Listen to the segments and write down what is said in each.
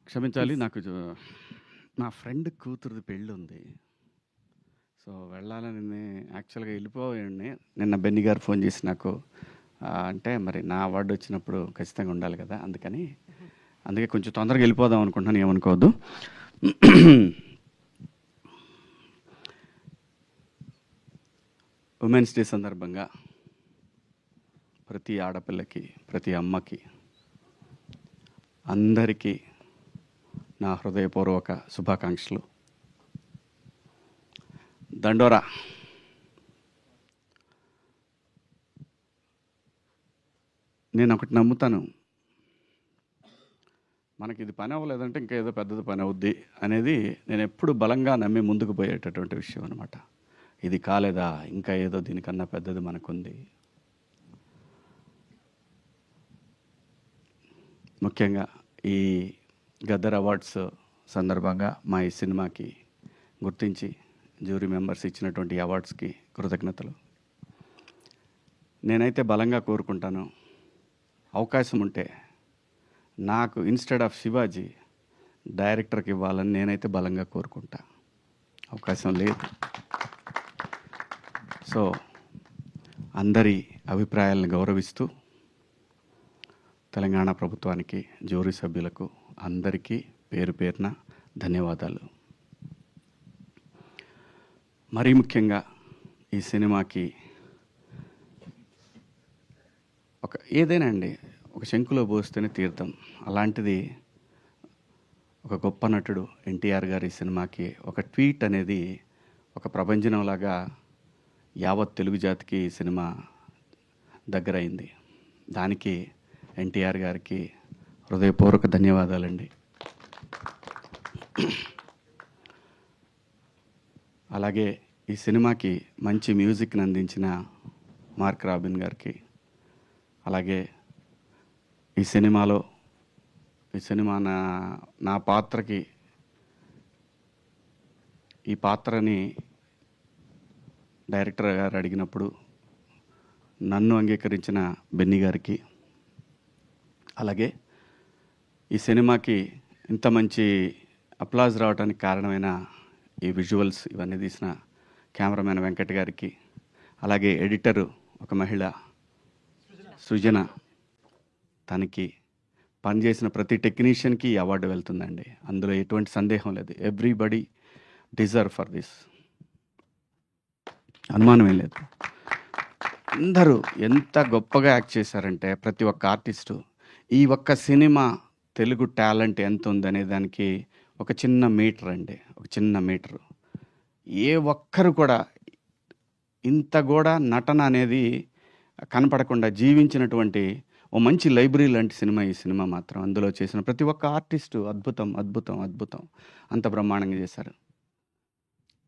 క్షమించాలి. ప్లీజ్. నాకు మా ఫ్రెండ్ కూతురిది పెళ్ళుంది. సో, వెళ్ళాలని యాక్చువల్‌గా ఎళ్ళిపోయాడిని. నిన్న బెన్నీ గారు ఫోన్ చేసి నాకు అంటే మరి నా అవార్డొచ్చినప్పుడు ఖచ్చితంగా ఉండాలి కదా! అందుకే కొంచెం తొందరగా ఎళ్ళిపోదాం అనుకుంటున్నాను. ఏమనుకోవద్దు. ఉమెన్స్ డే సందర్భంగా ప్రతి ఆడపిల్లకి, ప్రతి అమ్మకి, అందరికీ నా హృదయపూర్వక శుభాకాంక్షలు. దండోరా. నేనొకటి నమ్ముతాను. మనకిది పని అవ్వలేదంటే ఇంకా ఏదో పెద్దది పని అవుద్ది అనేది నేనెప్పుడు బలంగా నమ్మి ముందుకు పోయేటటువంటి విషయం అనమాట. ఇది కాలేదా, ఇంకా ఏదో దీనికన్నా పెద్దది మనకుంది. ముఖ్యంగా ఈ గద్దర్ అవార్డ్స్ సందర్భంగా మా ఈ సినిమాకి గుర్తించి జ్యూరీ మెంబర్స్ ఇచ్చినటువంటి అవార్డ్స్కి కృతజ్ఞతలు. నేనైతే బలంగా కోరుకుంటాను, అవకాశం ఉంటే నాకు ఇన్స్టెడ్ ఆఫ్ శివాజీ డైరెక్టర్కి ఇవ్వాలని నేనైతే బలంగా కోరుకుంటా. అవకాశం లేదు. సో, అందరి అభిప్రాయాలను గౌరవిస్తూ తెలంగాణ ప్రభుత్వానికి, జ్యూరీ సభ్యులకు అందరికీ పేరు పేరున ధన్యవాదాలు. మరీ ముఖ్యంగా ఈ సినిమాకి ఏదైనా అండి, ఒక శంకులో పోస్తేనే తీర్థం. అలాంటిది ఒక గొప్ప నటుడు ఎన్టీఆర్ గారి సినిమాకి ఒక ట్వీట్ అనేది ఒక ప్రపంచంలాగా యావత్ తెలుగు జాతికి ఈ సినిమా దగ్గరైంది. దానికి ఎన్టీఆర్ గారికి హృదయపూర్వక ధన్యవాదాలండి. అలాగే ఈ సినిమాకి మంచి మ్యూజిక్ని అందించిన మార్క్ రాబిన్ గారికి, అలాగే ఈ సినిమా నా పాత్రకి, ఈ పాత్రని డైరెక్టర్ గారు అడిగినప్పుడు నన్ను అంగీకరించిన బెన్నీ గారికి, అలాగే ఈ సినిమాకి ఇంత మంచి అప్లాజ్ రావడానికి కారణమైన ఈ విజువల్స్ ఇవన్నీ తీసిన కెమెరామెన్ వెంకట్ గారికి, అలాగే ఎడిటరు ఒక మహిళ సృజన, తనకి పనిచేసిన ప్రతి టెక్నీషియన్కి ఈ అవార్డు వెళ్తుందండి. అందులో ఎటువంటి సందేహం లేదు. ఎవ్రీబడి డిజర్వ్ ఫర్ దిస్, అనుమానమే లేదు. అందరూ ఎంత గొప్పగా యాక్ట్ చేశారంటే ప్రతి ఒక్క ఆర్టిస్టు, ఈ ఒక్క సినిమా తెలుగు టాలెంట్ ఎంత ఉందనే దానికి ఒక చిన్న మీటర్ అండి, ఒక చిన్న మీటరు. ఏ ఒక్కరు కూడా ఇంత కూడా నటన అనేది కనపడకుండా జీవించినటువంటి ఓ మంచి లైబ్రరీ లాంటి సినిమా ఈ సినిమా మాత్రం. అందులో చేసిన ప్రతి ఒక్క ఆర్టిస్టు అద్భుతం, అద్భుతం, అద్భుతం. అంత బ్రహ్మాండంగా చేశారు.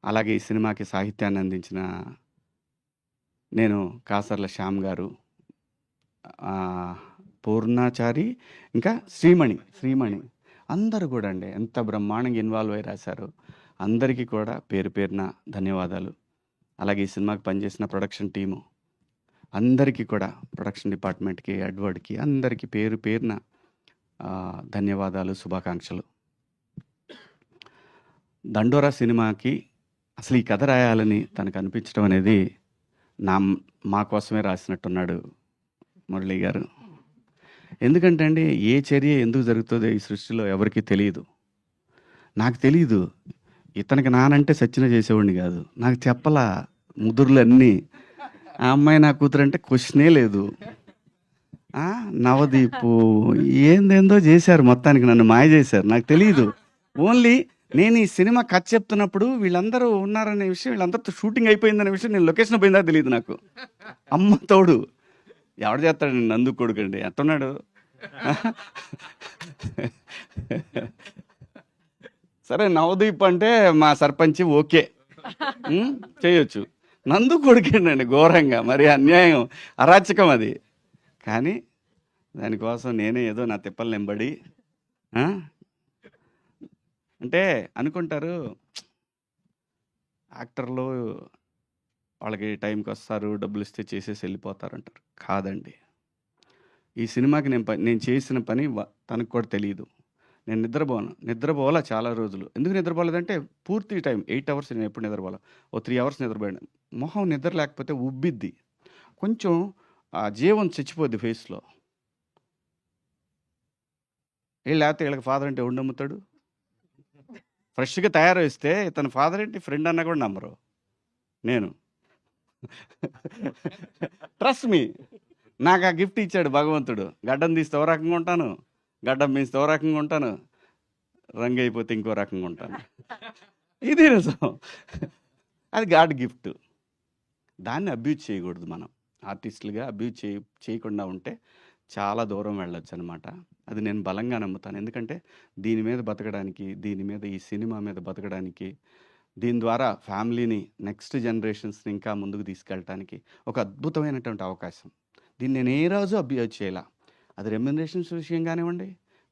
అలాగే ఈ సినిమాకి సాహిత్యాన్ని అందించిన నేను కాసర్ల శ్యామ్ గారు, పూర్ణాచారి, ఇంకా శ్రీమణి అందరూ కూడా అండి ఎంత బ్రహ్మాండంగా ఇన్వాల్వ్ అయి రాశారు. అందరికీ కూడా పేరు పేరున ధన్యవాదాలు. అలాగే ఈ సినిమాకి పనిచేసిన ప్రొడక్షన్ టీము అందరికీ కూడా, ప్రొడక్షన్ డిపార్ట్మెంట్కి, ఎడ్వర్డ్కి, అందరికీ పేరు పేరున ధన్యవాదాలు, శుభాకాంక్షలు. దండోరా సినిమాకి అసలు ఈ కథ రాయాలని తనకు అనిపించడం అనేది మా కోసమే రాసినట్టున్నాడు మురళీ గారు. ఎందుకంటే అండి, ఏ చర్య ఎందుకు జరుగుతుందో ఈ సృష్టిలో ఎవరికీ తెలియదు. నాకు తెలీదు. ఇతనికి నానంటే సచ్చిన చేసేవాడిని కాదు. నాకు చెప్పలా ముదురులన్నీ. ఆ అమ్మాయి నా కూతురు అంటే క్వశ్చనే లేదు. నవదీపు ఏందేందో చేశారు, మొత్తానికి నన్ను మాయ చేశారు. నాకు తెలియదు. ఓన్లీ నేను ఈ సినిమా కథ చెప్తున్నప్పుడు వీళ్ళందరూ ఉన్నారనే విషయం, వీళ్ళందరితో షూటింగ్ అయిపోయిందనే విషయం, నేను లొకేషన్ పోయిందా తెలియదు నాకు. అమ్మ తోడు ఎవడు చేస్తాడు, నందు కొడుకండి, ఎట్టున్నాడు. సరే, నవదీప్ అంటే మా సర్పంచ్ ఓకే, చేయొచ్చు. నందు కొడుకండి ఘోరంగా, మరి అన్యాయం, అరాచకం అది. కానీ దానికోసం నేనే ఏదో నా తిప్పలు నింబడి అంటే అనుకుంటారు యాక్టర్లు వాళ్ళకి టైంకి వస్తారు, డబ్బులు ఇస్తే చేసేసి వెళ్ళిపోతారు అంటారు. కాదండి, ఈ సినిమాకి నేను చేసిన పని తనకు కూడా తెలియదు. నేను నిద్రపోవాలా చాలా రోజులు. ఎందుకు నిద్రపోలేదంటే పూర్తి టైం 8 అవర్స్ నేను ఎప్పుడు నిద్రపోలా. ఓ 3 అవర్స్ నిద్రపోయాను. మొహం నిద్ర లేకపోతే ఉబ్బిద్ది. కొంచెం జీవం చచ్చిపోద్ది ఫేస్‌లో. లేకపోతే వీళ్ళకి ఫాదర్ అంటే ఎవడు నమ్ముతాడు? ఫ్రెష్‌గా తయారొస్తే ఇతని ఫాదర్ ఏంటి ఫ్రెండ్ అన్నా కూడా నమ్మరు. నేను ట్రస్ట్ మీ. నాకు ఆ గిఫ్ట్ ఇచ్చాడు భగవంతుడు. గడ్డం తీస్తే ఓ రకంగా ఉంటాను, గడ్డం పెంచితే ఓ రకంగా ఉంటాను, రంగు అయిపోతే ఇంకో రకంగా ఉంటాను. ఇది నిజం. అది గాడ్ గిఫ్ట్. దాన్ని అబ్యూజ్ చేయకూడదు మనం. ఆర్టిస్టులుగా అబ్యూజ్ చేయకుండా ఉంటే చాలా దూరం వెళ్ళొచ్చు అనమాట. అది నేను బలంగా నమ్ముతాను. ఎందుకంటే దీని మీద బతకడానికి, దీని మీద ఈ సినిమా మీద బతకడానికి, దీని ద్వారా ఫ్యామిలీని నెక్స్ట్ జనరేషన్స్ని ఇంకా ముందుకు తీసుకెళ్ళటానికి ఒక అద్భుతమైనటువంటి అవకాశం. దీన్ని నేను ఏ రోజు అబ్యూజ్ చేయాల. అది రెమ్యునరేషన్స్ విషయం కానివ్వండి,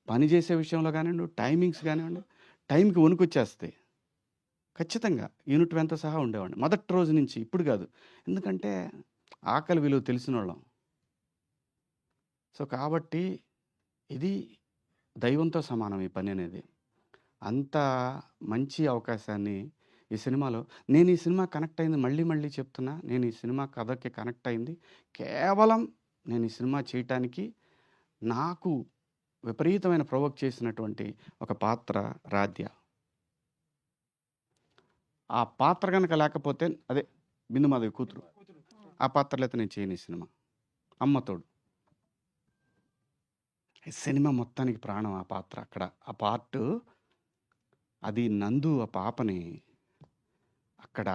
పని చేసే విషయంలో కానివ్వండి, టైమింగ్స్ కానివ్వండి, టైంకి వణుకొచ్చేస్తాయి. ఖచ్చితంగా యూనిట్ వెంత సహా ఉండేవాడిని మొదటి రోజు నుంచి. ఇప్పుడు కాదు, ఎందుకంటే ఆకలి విలువ తెలిసిన వాళ్ళం. సో కాబట్టి ఇది దైవంతో సమానం ఈ పని అనేది. అంత మంచి అవకాశాన్ని ఈ సినిమాలో నేను ఈ సినిమా కనెక్ట్ అయింది, మళ్ళీ చెప్తున్నా, నేను ఈ సినిమా కథకి కనెక్ట్ అయింది కేవలం నేను ఈ సినిమా చేయటానికి నాకు విపరీతమైన ప్రొవోక్ చేసినటువంటి ఒక పాత్ర రాధ్య. ఆ పాత్ర కనుక లేకపోతే, అదే బిందు మాధవి కూతురు, ఆ పాత్ర లేకపోతే నేను చేయను ఈ సినిమా. అమ్మతోడు సినిమా మొత్తానికి ప్రాణం ఆ పాత్ర. అక్కడ ఆ పార్ట్, అది నందు ఆ పాపని అక్కడ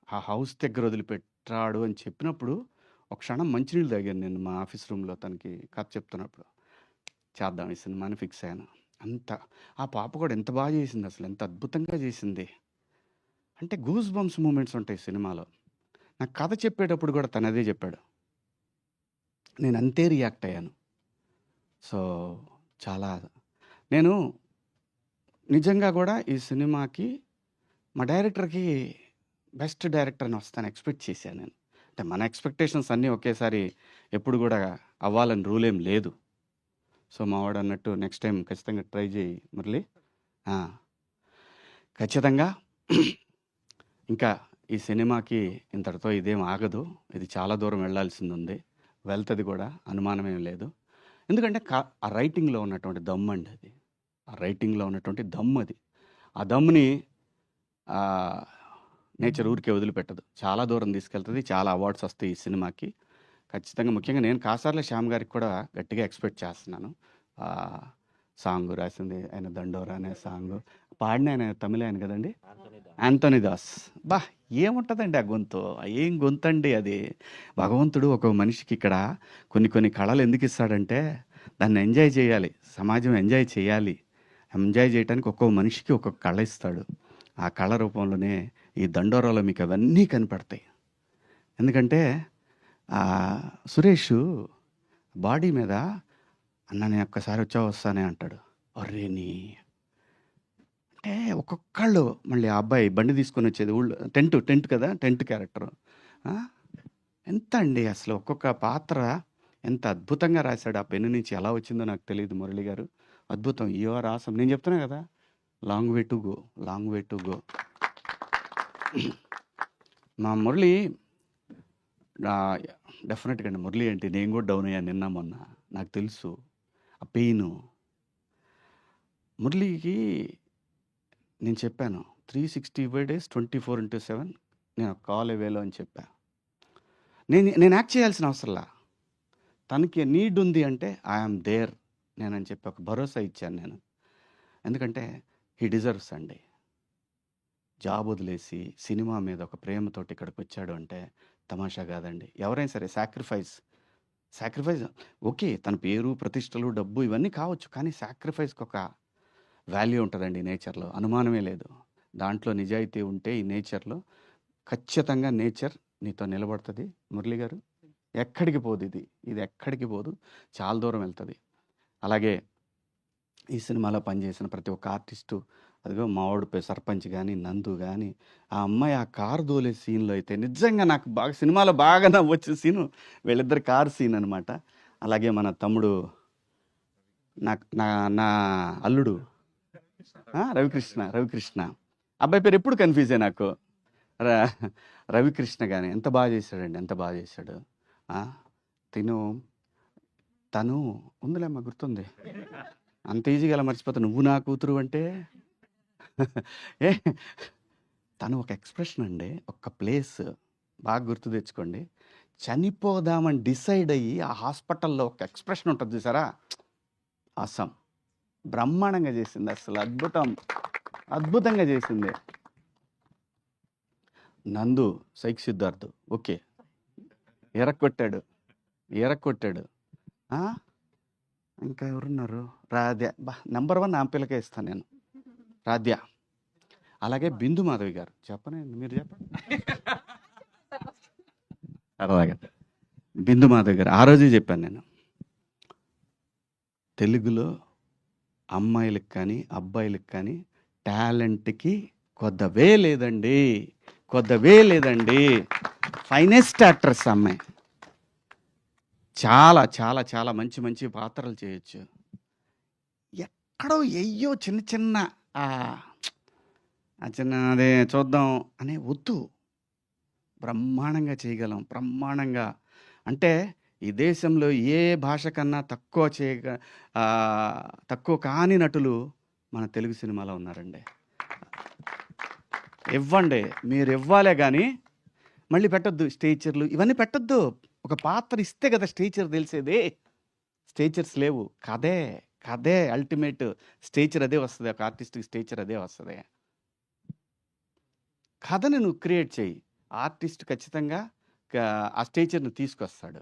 ఆ హౌస్ దగ్గర వదిలిపెట్టాడు అని చెప్పినప్పుడు ఒక క్షణం మంచినీళ్ళు తాగాను నేను మా ఆఫీస్ రూమ్లో. తనకి కథ చెప్తున్నప్పుడు చేద్దాం ఈ సినిమాని ఫిక్స్ అయ్యాను. అంత ఆ పాప కూడా ఎంత బాగా చేసింది, అసలు ఎంత అద్భుతంగా చేసింది అంటే గూస్ బంప్స్ మూమెంట్స్ ఉంటాయి సినిమాలో. నాకు కథ చెప్పేటప్పుడు కూడా తను అదే చెప్పాడు, నేను అంతే రియాక్ట్ అయ్యాను. సో చాలా నేను నిజంగా కూడా ఈ సినిమాకి మా డైరెక్టర్కి బెస్ట్ డైరెక్టర్ అని వస్తాను ఎక్స్పెక్ట్ చేశాను నేను. అంటే మన ఎక్స్పెక్టేషన్స్ అన్నీ ఒకేసారి ఎప్పుడు కూడా అవ్వాలని రూల్ ఏం లేదు. సో మావాడు అన్నట్టు నెక్స్ట్ టైం ఖచ్చితంగా ట్రై చేయి మురళి. ఖచ్చితంగా ఇంకా ఈ సినిమాకి ఇంతటితో ఇదేం ఆగదు, ఇది చాలా దూరం వెళ్ళాల్సింది ఉంది, వెళ్తుంది కూడా, అనుమానమేం లేదు. ఎందుకంటే ఆ రైటింగ్లో ఉన్నటువంటి దమ్ అండి అది, ఆ రైటింగ్లో ఉన్నటువంటి దమ్ అది. ఆ దమ్ముని నేచర్ ఊరికే వదిలిపెట్టదు, చాలా దూరం తీసుకెళ్తుంది. చాలా అవార్డ్స్ వస్తాయి ఈ సినిమాకి ఖచ్చితంగా. ముఖ్యంగా నేను కాసార్ల శ్యామ్ గారికి కూడా గట్టిగా ఎక్స్పెక్ట్ చేస్తున్నాను. సాంగ్ రాసింది ఆయన, దండోరా అనే సాంగ్ పాడిన ఆయన తమిళ ఆయన కదండి, ఆంటోనీ దాస్. బా ఏముంటుందండి ఆ గొంతు, ఏం గొంతు అండి అది. భగవంతుడు ఒక మనిషికి ఇక్కడ కొన్ని కళలు ఎందుకు ఇస్తాడంటే దాన్ని ఎంజాయ్ చేయాలి, సమాజం ఎంజాయ్ చేయాలి. ఎంజాయ్ చేయడానికి ఒక్కొక్క మనిషికి ఒక్కొక్క కళ ఇస్తాడు. ఆ కళ రూపంలోనే ఈ దండోరాలో మీకు అవన్నీ కనపడతాయి. ఎందుకంటే సురేష్ బాడీ మీద అన్న నేను ఒక్కసారి వస్తానే అంటాడు. అర్రే నీ అంటే ఒక్కొక్కళ్ళు, మళ్ళీ ఆ అబ్బాయి బండి తీసుకొని వచ్చేది ఊళ్ళో, టెంట్ కదా, టెంట్ క్యారెక్టర్. ఎంత అండి అసలు ఒక్కొక్క పాత్ర ఎంత అద్భుతంగా రాశాడు. ఆ పెన్ను నుంచి ఎలా వచ్చిందో నాకు తెలియదు మురళి గారు, అద్భుతం. You are awesome. నేను చెప్తున్నా కదా, long way to go, long way to go. మా మురళి డెఫినెట్గా అండి. మురళి అంటే నేను కూడా డౌన్ అయ్యాను నిన్న మొన్న, నాకు తెలుసు ఆ పెయిన్. మురళికి నేను చెప్పాను 365 days 24/7 నేను కాల్ అవేలో అని చెప్పా. నేను యాక్ట్ చేయాల్సిన అవసరంలా, తనకి నీడ్ ఉంది అంటే ఐఎమ్ దేర్ నేనని చెప్పి ఒక భరోసా ఇచ్చాను నేను. ఎందుకంటే హీ డిజర్వ్స్ అండి. జాబ్ వదిలేసి సినిమా మీద ఒక ప్రేమతోటి ఇక్కడికి వచ్చాడు అంటే తమాషా కాదండి. ఎవరైనా సరే సాక్రిఫైస్ ఓకే, తన పేరు ప్రతిష్టలు డబ్బు ఇవన్నీ కావచ్చు, కానీ సాక్రిఫైస్కి ఒక వాల్యూ ఉంటుందండి నేచర్లో, అనుమానమే లేదు. దాంట్లో నిజాయితీ ఉంటే ఈ నేచర్లో ఖచ్చితంగా నేచర్ నీతో నిలబడుతుంది మురళి గారు. ఎక్కడికి పోదు ఇది ఎక్కడికి పోదు, చాలా దూరం వెళ్తుంది. అలాగే ఈ సినిమాలో పనిచేసిన ప్రతి ఒక్క ఆర్టిస్టు, అదిగో మావాడు సర్పంచ్ కానీ, నందు కానీ, ఆ అమ్మాయి ఆ కారు దోలే సీన్లో అయితే నిజంగా నాకు బాగా సినిమాలో బాగా నవ్వొచ్చిన సీను వీళ్ళిద్దరు కారు సీన్ అనమాట. అలాగే మన తమ్ముడు నా నా నా అల్లుడు రవికృష్ణ అబ్బాయి పేరు ఎప్పుడు కన్ఫ్యూజే నాకు. ర- రవికృష్ణ కానీ ఎంత బాగా చేశాడండి, ఎంత బాగా చేశాడు. ఆ, తిను తను ఉందిలేమ్మా, గుర్తుంది. అంత ఈజీగా ఎలా మర్చిపోతా, నువ్వు నా కూతురు అంటే. ఏ తను ఒక ఎక్స్ప్రెషన్ అండి, ఒక ప్లేస్ బాగా గుర్తు తెచ్చుకోండి. చనిపోదామని డిసైడ్ అయ్యి ఆ హాస్పిటల్లో ఒక ఎక్స్ప్రెషన్ ఉంటుంది చూసారా, అసం బ్రహ్మాండంగా చేసింది, అసలు అద్భుతంగా చేసింది. నందు సైక్ సిద్ధార్థ్ ఓకే, ఎరక్కొట్టాడు. ఆ, ఇంకా ఎవరున్నారు, రాధ్య నెంబర్ 1 ఆ పిల్లకే ఇస్తాను నేను, రాధ్య. అలాగే బిందు మాధవి గారు, చెప్పనండి మీరు చెప్పండి. అలాగే బిందు మాధవి గారు, ఆ రోజే చెప్పాను నేను, తెలుగులో అమ్మాయిలకు కానీ అబ్బాయిలకు కానీ టాలెంట్కి కొద్దవే లేదండి. ఫైనెస్ట్ యాక్ట్రెస్ అమ్మాయి, చాలా చాలా చాలా మంచి మంచి పాత్రలు చేయొచ్చు. ఎక్కడో ఎయ్యో చిన్న చిన్న అదే చూద్దాం అనే వద్దు, బ్రహ్మాండంగా చేయగలం, బ్రహ్మాండంగా. అంటే ఈ దేశంలో ఏ భాష కన్నా తక్కువ కాని నటులు మన తెలుగు సినిమాలో ఉన్నారండి. ఇవ్వండి, మీరు ఇవ్వాలే కానీ మళ్ళీ పెట్టొద్దు స్టేచర్లు ఇవన్నీ పెట్టొద్దు. ఒక పాత్ర ఇస్తే కదా స్టేచర్ తెలిసేది. స్టేచర్స్ లేవు, కదే అల్టిమేట్ స్టేచర్, అదే వస్తుంది ఒక ఆర్టిస్ట్కి, స్టేచర్ అదే వస్తుంది. కథని నువ్వు క్రియేట్ చేయి, ఆర్టిస్ట్ ఖచ్చితంగా ఆ స్టేచర్ని తీసుకొస్తాడు.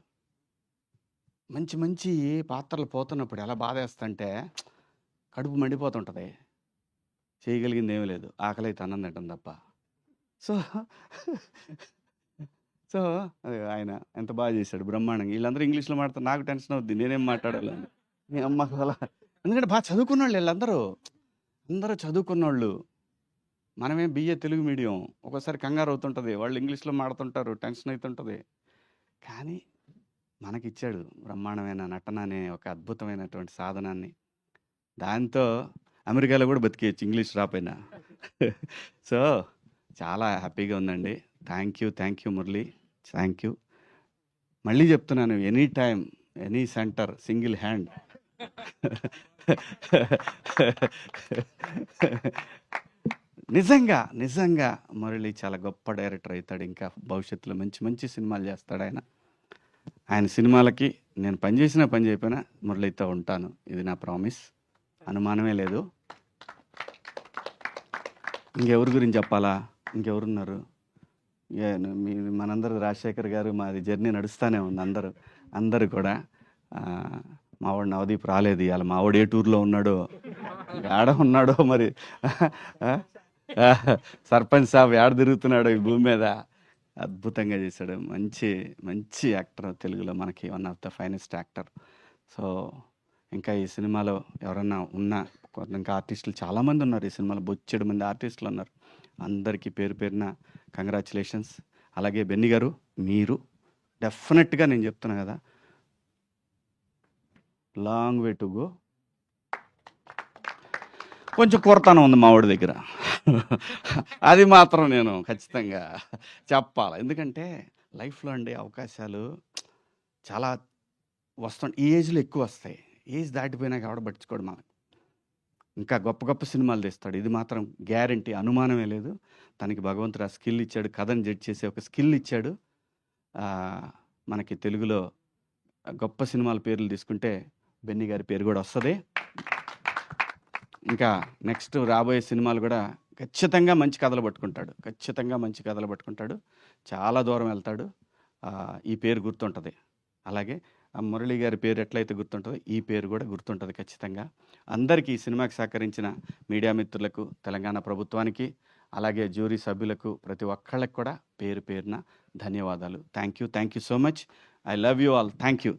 మంచి మంచి పాత్రలు పోతున్నప్పుడు ఎలా బాధేస్తుంటే కడుపు మండిపోతుంటుంది, చేయగలిగింది ఏమీ లేదు, ఆకలి అయితే అన్నం తింటాం తప్ప. సో సో ఆయన ఎంత బాగా చేశాడు, బ్రహ్మాండంగా. వీళ్ళందరూ ఇంగ్లీష్లో మాట్లాడుతారు, నాకు టెన్షన్ అవుద్ది, నేనేం మాట్లాడాలని. మీ అమ్మకు అలా, ఎందుకంటే బాగా చదువుకున్న వాళ్ళు వీళ్ళందరూ, అందరూ చదువుకున్నోళ్ళు. మనమే బిఏ తెలుగు మీడియం, ఒక్కోసారి కంగారు అవుతుంటుంది, వాళ్ళు ఇంగ్లీష్లో మాడుతుంటారు, టెన్షన్ అవుతుంటుంది. కానీ మనకిచ్చాడు బ్రహ్మాండమైన నటన అనే ఒక అద్భుతమైనటువంటి సాధనాన్ని. దాంతో అమెరికాలో కూడా బతికేయచ్చు ఇంగ్లీష్ రాపోయినా. సో చాలా హ్యాపీగా ఉందండి. Thank you Murali, thank you. మళ్ళీ చెప్తున్నాను, any time any centre single hand. నిజంగా మురళి చాలా గొప్ప డైరెక్టర్ అవుతాడు, ఇంకా భవిష్యత్తులో మంచి మంచి సినిమాలు చేస్తాడు ఆయన సినిమాలకి నేను పనిచేసినా పని చేయకపోయినా మురళితో ఉంటాను, ఇది నా ప్రామిస్, అనుమానమే లేదు. ఇంకెవరి గురించి చెప్పాలా, ఇంకెవరున్నారు? మనందరూ రాజశేఖర్ గారు, మాది జర్నీ నడుస్తూనే ఉంది, అందరూ కూడా. మావాడు నవదీప్ రాలేదు ఇవాళ, మావాడు ఏ టూర్లో ఉన్నాడో, ఏడ ఉన్నాడో మరి. సర్పంచ్ సాబ్ ఏడ తిరుగుతున్నాడో ఈ భూమి మీద. అద్భుతంగా చేశాడు, మంచి యాక్టర్, తెలుగులో మనకి one of the finest actor. So ఇంకా ఈ సినిమాలో ఎవరన్నా ఇంకా ఆర్టిస్టులు చాలామంది ఉన్నారు, ఈ సినిమాలో బొచ్చెడు మంది ఆర్టిస్టులు ఉన్నారు. అందరికీ పేరు పేరున కంగ్రాచులేషన్స్. అలాగే బెన్నీ గారు, మీరు డెఫినెట్గా నేను చెప్తున్నా కదా, లాంగ్ వే టు గో. కొంచెం కొరతనం ఉంది మా వాడి దగ్గర, అది మాత్రం నేను ఖచ్చితంగా చెప్పాలి. ఎందుకంటే లైఫ్లో అండి అవకాశాలు చాలా వస్తాయి, ఈ ఏజ్లో ఎక్కువ వస్తాయి, ఏజ్ దాటిపోయినాక ఎవడ పట్టించుకోడు మనకు. ఇంకా గొప్ప గొప్ప సినిమాలు తీస్తాడు, ఇది మాత్రం గ్యారంటీ, అనుమానమే లేదు. తనకి భగవంతుడు ఆ స్కిల్ ఇచ్చాడు, కథను జడ్జ్ చేసే ఒక స్కిల్ ఇచ్చాడు. మనకి తెలుగులో గొప్ప సినిమాల పేర్లు తీసుకుంటే బెన్నీ గారి పేరు కూడా వస్తుంది. ఇంకా నెక్స్ట్ రాబోయే సినిమాలు కూడా ఖచ్చితంగా మంచి కథలు పట్టుకుంటాడు, చాలా దూరం వెళ్తాడు. ఈ పేరు గుర్తుంటుంది. అలాగే మురళి గారి పేరు ఎట్లయితే గుర్తుంటుందో ఈ పేరు కూడా గుర్తుంటుంది ఖచ్చితంగా. అందరికీ ఈ సినిమాకి సహకరించిన మీడియా మిత్రులకు, తెలంగాణ ప్రభుత్వానికి, అలాగే జ్యూరీ సభ్యులకు, ప్రతి ఒక్కళ్ళకి కూడా పేరు పేరున ధన్యవాదాలు. Thank you so much. I love you all. Thank you.